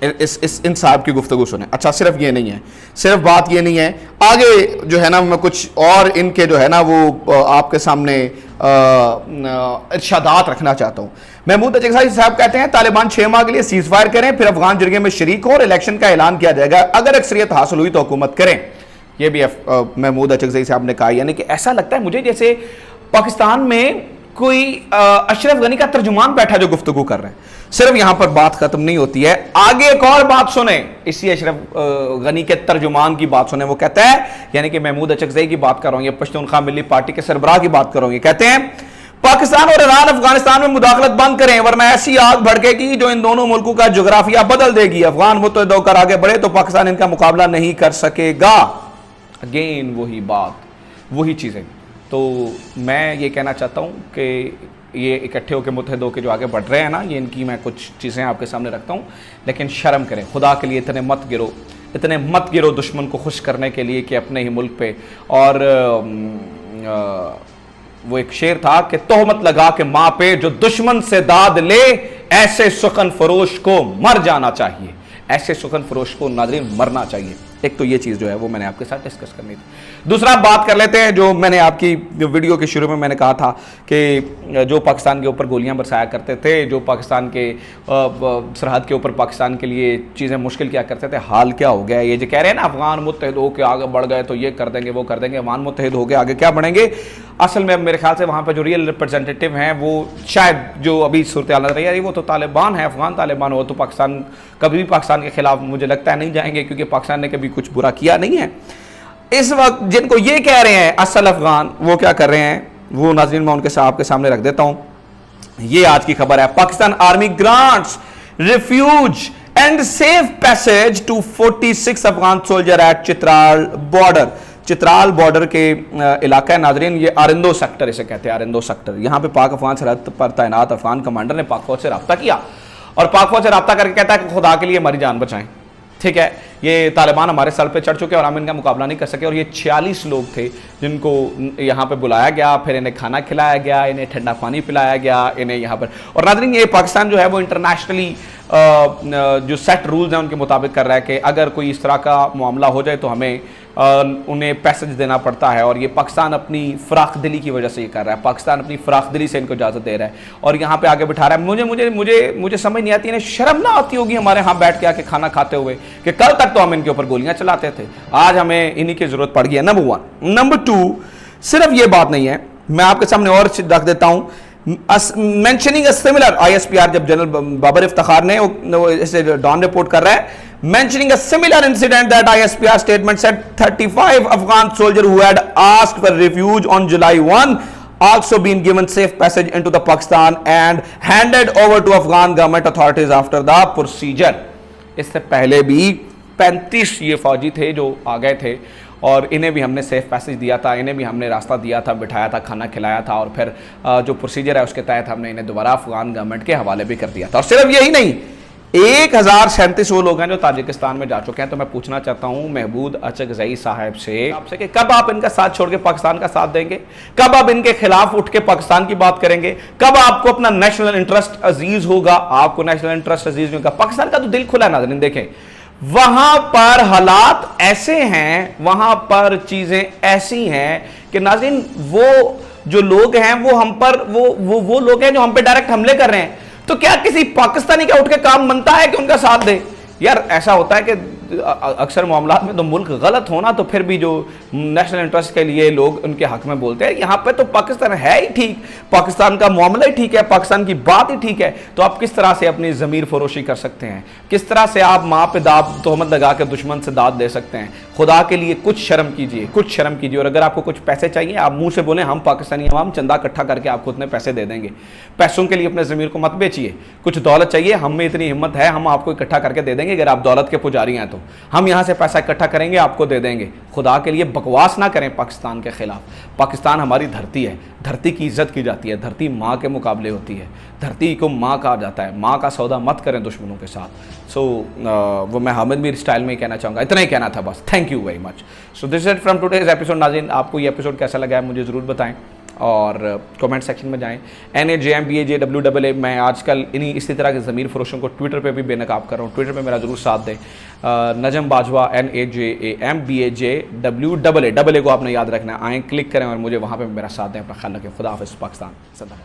ان صاحب کی گفتگو سنیں. اچھا صرف یہ نہیں ہے, صرف بات یہ نہیں ہے, آگے جو ہے نا میں کچھ اور ان کے جو ہے نا وہ آپ کے سامنے ارشادات رکھنا چاہتا ہوں. محمود اچگزئی صاحب کہتے ہیں طالبان 6 ماہ کے لیے سیز فائر کریں, پھر افغان جرگے میں شریک ہوں اور الیکشن کا اعلان کیا جائے گا, اگر اکثریت حاصل ہوئی تو حکومت کریں. یہ بھی محمود اچگزئی صاحب نے کہا. یعنی کہ ایسا لگتا ہے مجھے جیسے پاکستان میں کوئی اشرف غنی کا ترجمان بیٹھا جو گفتگو کر رہے ہیں. صرف یہاں پر بات ختم نہیں ہوتی ہے, آگے ایک اور بات سنیں, اسی اشرف غنی کے ترجمان کی بات سنیں. وہ کہتا ہے, یعنی کہ محمود اچگزئی کی بات کر رہا ہوں, یہ پشتونخوا ملی پارٹی کے سربراہ کی بات کر رہا ہوں. یہ کہتے ہیں پاکستان اور ایران افغانستان میں مداخلت بند کریں ورنہ ایسی آگ بھڑکے گی جو ان دونوں ملکوں کا جغرافیہ بدل دے گی. افغان متحد ہو کر آگے بڑھے تو پاکستان ان کا مقابلہ نہیں کر سکے گا. اگین وہی بات, وہی چیزیں. تو میں یہ کہنا چاہتا ہوں کہ یہ اکٹھے ہو کے متحد ہو کے جو آگے بڑھ رہے ہیں نا, یہ ان کی میں کچھ چیزیں آپ کے سامنے رکھتا ہوں, لیکن شرم کریں خدا کے لیے, اتنے مت گرو دشمن کو خوش کرنے کے لیے کہ اپنے ہی ملک پہ. اور وہ ایک شعر تھا کہ تہمت لگا کے ماں پہ جو دشمن سے داد لے, ایسے سخن فروش کو مر جانا چاہیے, ایسے سخن فروش کو ناظرین مرنا چاہیے. ایک تو یہ چیز جو ہے وہ میں نے آپ کے ساتھ ڈسکس کرنی تھی. دوسرا بات کر لیتے ہیں جو میں نے آپ کی ویڈیو کے شروع میں میں نے کہا تھا کہ جو پاکستان کے اوپر گولیاں برسایا کرتے تھے, جو پاکستان کے سرحد کے اوپر پاکستان کے لیے چیزیں مشکل کیا کرتے تھے, حال کیا ہو گیا. یہ جو کہہ رہے ہیں نا افغان متحد ہو کے آگے بڑھ گئے تو یہ کر دیں گے وہ کر دیں گے, افغان متحد ہو کے آگے کیا بڑھیں گے. اصل میں میرے خیال سے وہاں پہ جو ریئل ریپرزینٹیٹیو ہیں وہ شاید جو ابھی صورتحال نظر آئی وہ تو طالبان ہیں, افغان طالبان ہو تو پاکستان کبھی بھی پاکستان کے خلاف مجھے لگتا ہے نہیں جائیں گے, کیونکہ پاکستان نے کبھی کچھ برا کیا نہیں ہے. اس وقت جن کو یہ کہہ رہے ہیں اصل افغان, وہ کیا کر رہے ہیں وہ ناظرین میں ان کے آپ کے سامنے رکھ دیتا ہوں. یہ آج کی خبر ہے, Pakistan army grants refuge and safe passage to 46 Afghan soldier at Chitral border. Chitral border کے علاقہ ہے ناظرین, یہ آرندو سیکٹر اسے کہتے ہیں, آرندو سیکٹر. یہاں پہ پاک افغان سرحد پر تعینات افغان کمانڈر نے پاک فوج سے رابطہ کیا اور پاک فوج سے رابطہ کر کے کہتا ہے کہ خدا کے لیے ہماری جان بچائیں. ٹھیک ہے, یہ طالبان ہمارے سر پہ چڑھ چکے اور ہم ان کا مقابلہ نہیں کر سکے. اور یہ 46 لوگ تھے جن کو یہاں پہ بلایا گیا, پھر انہیں کھانا کھلایا گیا, انہیں ٹھنڈا پانی پلایا گیا, انہیں یہاں پر. اور ناظرین یہ پاکستان جو ہے وہ انٹرنیشنلی جو سیٹ رولز ہیں ان کے مطابق کر رہا ہے کہ اگر کوئی اس طرح کا معاملہ ہو جائے تو ہمیں انہیں پیسج دینا پڑتا ہے. اور یہ پاکستان اپنی فراخ دلی کی وجہ سے یہ کر رہا ہے, پاکستان اپنی فراخ دلی سے ان کو اجازت دے رہا ہے اور یہاں پہ آگے بٹھا رہا ہے. مجھے سمجھ نہیں آتی, انہیں شرم نہ آتی ہوگی ہمارے ہاں بیٹھ کے آ کے کھانا کھاتے ہوئے کہ کل تک تو ہم ان کے اوپر گولیاں چلاتے تھے, آج ہمیں انہی کی ضرورت پڑ گئی ہے. نمبر 1. نمبر 2, صرف یہ بات نہیں ہے, میں آپ کے سامنے اور رکھ دیتا ہوں. mentioning a similar ISPR, جب جنرل بابر افتخار نے اسے ڈان رپورٹ کر رہا ہے, mentioning a similar incident that ISPR statement said 35 Afghan soldiers who had asked for refuge on July 1 also been given safe passage into the Pakistan and handed over to Afghan government authorities after the procedure. اس سے پہلے بھی 35 یہ فوجی تھے جو آ گئے تھے اور انہیں بھی ہم نے سیف پیسج دیا تھا, انہیں بھی ہم نے راستہ دیا تھا, بٹھایا تھا, کھانا کھلایا تھا, اور پھر جو پروسیجر ہے اس کے تحت ہم نے انہیں دوبارہ افغان گورنمنٹ کے حوالے بھی کر دیا تھا. اور صرف یہی نہیں, 1037 وہ لوگ ہیں جو تاجکستان میں جا چکے ہیں. تو میں پوچھنا چاہتا ہوں محمود اچگزئی صاحب سے کہ کب آپ ان کا ساتھ چھوڑ کے پاکستان کا ساتھ دیں گے, کب آپ ان کے خلاف اٹھ کے پاکستان کی بات کریں گے, کب آپ کو اپنا نیشنل انٹرسٹ عزیز ہوگا. آپ کو نیشنل انٹرسٹ عزیز ہوگا, پاکستان کا تو دل کھلا ہے ناظرین. دیکھیں وہاں پر حالات ایسے ہیں, وہاں پر چیزیں ایسی ہیں کہ ناظرین وہ جو لوگ ہیں وہ ہم پر وہ لوگ ہیں جو ہم پہ ڈائریکٹ حملے کر رہے ہیں. تو کیا کسی پاکستانی کا اٹھ کے کام بنتا ہے کہ ان کا ساتھ دے؟ یار ایسا ہوتا ہے کہ اکثر معاملات میں تو ملک غلط ہونا تو پھر بھی جو نیشنل انٹرسٹ کے لیے لوگ ان کے حق میں بولتے ہیں. یہاں پہ تو پاکستان ہے ہی ٹھیک, پاکستان کا معاملہ ہی ٹھیک ہے, پاکستان کی بات ہی ٹھیک ہے. تو آپ کس طرح سے اپنی ضمیر فروشی کر سکتے ہیں, کس طرح سے آپ ماں پہ تہمت لگا کے دشمن سے داد دے سکتے ہیں؟ خدا کے لیے کچھ شرم کیجئے, کچھ شرم کیجئے. اور اگر آپ کو کچھ پیسے چاہیے آپ منہ سے بولیں ہم پاکستانی عوام چندہ اکٹھا کر کے آپ کو اتنے پیسے دے دیں گے. پیسوں کے لیے اپنے ضمیر کو مت بیچیے. کچھ دولت چاہیے, ہم میں اتنی ہمت ہے, ہم آپ کو اکٹھا کر کے دے دیں گے. اگر آپ دولت کے پجاری ہیں تو ہم یہاں سے پیسہ اکٹھا کریں گے, آپ کو دے دیں گے. خدا کے لیے بکواس نہ کریں پاکستان کے خلاف. پاکستان ہماری دھرتی ہے, دھرتی کی عزت کی جاتی ہے, دھرتی ماں کے مقابلے ہوتی ہے, دھرتی کو ماں کہا جاتا ہے. ماں کا سودا مت کریں دشمنوں کے ساتھ. وہ میں حامد میر اسٹائل میں ہی کہنا چاہوں گا, اتنا ہی کہنا تھا بس. Thank you very much. So this is it from today's episode. ناظرین آپ کو یہ ایپیسوڈ کیسا لگا ہے مجھے ضرور بتائیں, اور کمنٹ سیکشن میں جائیں. NAJMBAJWAA میں آج کل اسی طرح کے ضمیر فروشوں کو ٹویٹر پہ بھی بے نقاب کر رہا ہوں. ٹویٹر پہ میرا ضرور ساتھ دیں. نجم باجوہ NAJAMBAJWAA کو آپ نے یاد رکھنا ہے. آئیں کلک کریں اور مجھے وہاں پہ میرا ساتھ دیں. اپنا خیال رکھیں. خدا حافظ. پاکستان زندہ باد.